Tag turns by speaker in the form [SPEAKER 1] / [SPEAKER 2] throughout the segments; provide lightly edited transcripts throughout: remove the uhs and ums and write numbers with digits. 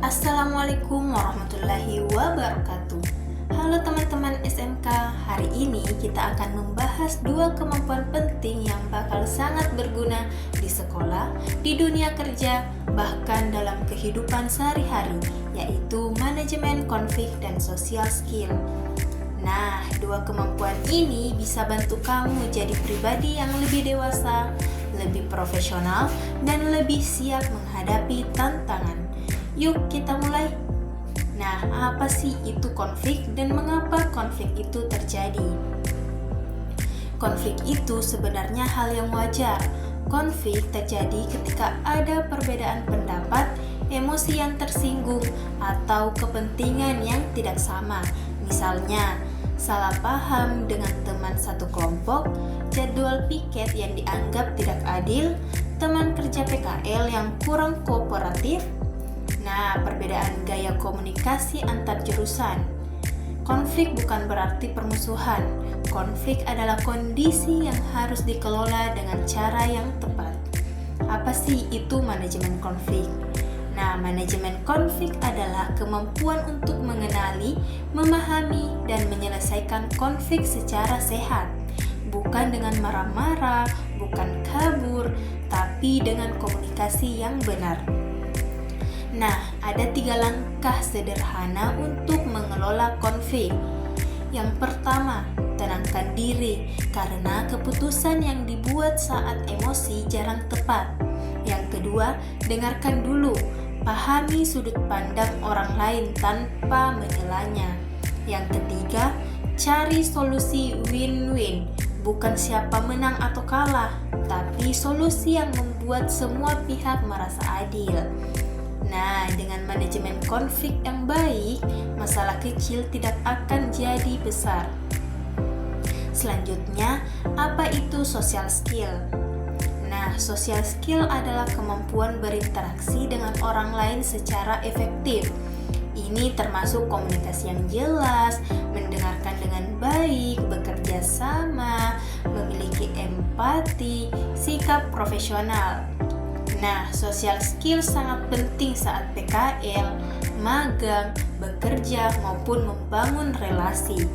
[SPEAKER 1] Assalamualaikum warahmatullahi wabarakatuh. Halo teman-teman SMK, hari ini kita akan membahas dua kemampuan penting yang bakal sangat berguna di sekolah, di dunia kerja, bahkan dalam kehidupan sehari-hari, yaitu manajemen konflik dan social skill. Nah, dua kemampuan ini bisa bantu kamu jadi pribadi yang lebih dewasa, lebih profesional, dan lebih siap menghadapi tantangan. Yuk kita mulai. Nah, apa sih itu konflik dan mengapa konflik itu terjadi? Konflik itu sebenarnya hal yang wajar. Konflik terjadi ketika ada perbedaan pendapat, emosi yang tersinggung, atau kepentingan yang tidak sama. Misalnya, salah paham dengan teman satu kelompok, jadwal piket yang dianggap tidak adil, teman kerja PKL yang kurang kooperatif. Nah, perbedaan gaya komunikasi antar jurusan. Konflik bukan berarti permusuhan. Konflik adalah kondisi yang harus dikelola dengan cara yang tepat. Apa sih itu manajemen konflik? Nah, manajemen konflik adalah kemampuan untuk mengenali, memahami, dan menyelesaikan konflik secara sehat. Bukan dengan marah-marah, bukan kabur, tapi dengan komunikasi yang benar. Nah, ada 3 langkah sederhana untuk mengelola konflik. Yang pertama, tenangkan diri karena keputusan yang dibuat saat emosi jarang tepat. Yang kedua, dengarkan dulu, pahami sudut pandang orang lain tanpa menyelanya. Yang ketiga, cari solusi win-win, bukan siapa menang atau kalah, tapi solusi yang membuat semua pihak merasa adil. Nah, dengan manajemen konflik yang baik, masalah kecil tidak akan jadi besar. Selanjutnya, apa itu social skill? Nah, social skill adalah kemampuan berinteraksi dengan orang lain secara efektif. Ini termasuk komunikasi yang jelas, mendengarkan dengan baik, bekerja sama, memiliki empati, sikap profesional. Nah, social skill sangat penting saat PKL, magang, bekerja, maupun membangun relasi.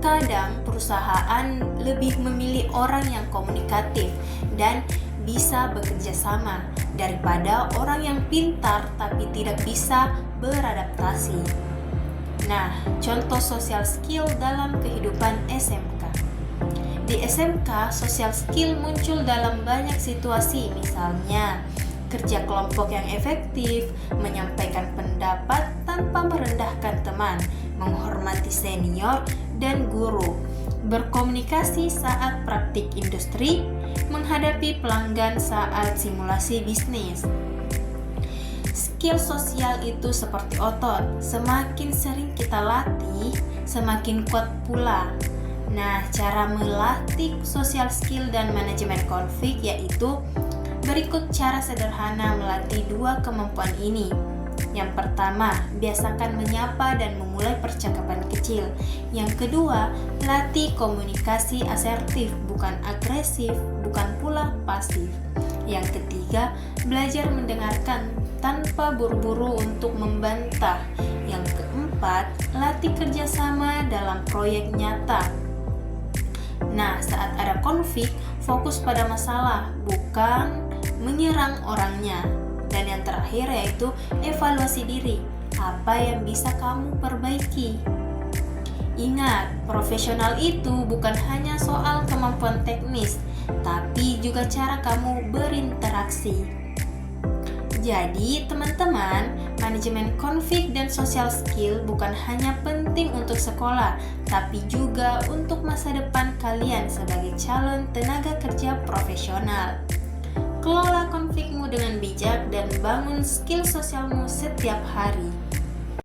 [SPEAKER 1] Kadang perusahaan lebih memilih orang yang komunikatif dan bisa bekerja sama daripada orang yang pintar tapi tidak bisa beradaptasi. Nah, contoh social skill dalam kehidupan SMK. Di SMK, social skill muncul dalam banyak situasi, misalnya kerja kelompok yang efektif, menyampaikan pendapat tanpa merendahkan teman, menghormati senior dan guru, berkomunikasi saat praktik industri, menghadapi pelanggan saat simulasi bisnis. Skill sosial itu seperti otot, semakin sering kita latih, semakin kuat pula. Nah, cara melatih social skill dan manajemen konflik yaitu berikut cara sederhana melatih dua kemampuan ini. Yang pertama, biasakan menyapa dan memulai percakapan kecil. Yang kedua, latih komunikasi asertif, bukan agresif, bukan pula pasif. Yang ketiga, belajar mendengarkan tanpa buru-buru untuk membantah. Yang keempat, latih kerjasama dalam proyek nyata. Nah, saat ada konflik, fokus pada masalah, bukan menyerang orangnya. Dan yang terakhir yaitu evaluasi diri. Apa yang bisa kamu perbaiki? Ingat, profesional itu bukan hanya soal kemampuan teknis, tapi juga cara kamu berinteraksi. Jadi, teman-teman, manajemen konflik dan social skill bukan hanya penting untuk sekolah, tapi juga untuk masa depan kalian sebagai calon tenaga kerja profesional. Kelola konflikmu dengan bijak dan bangun skill sosialmu setiap hari.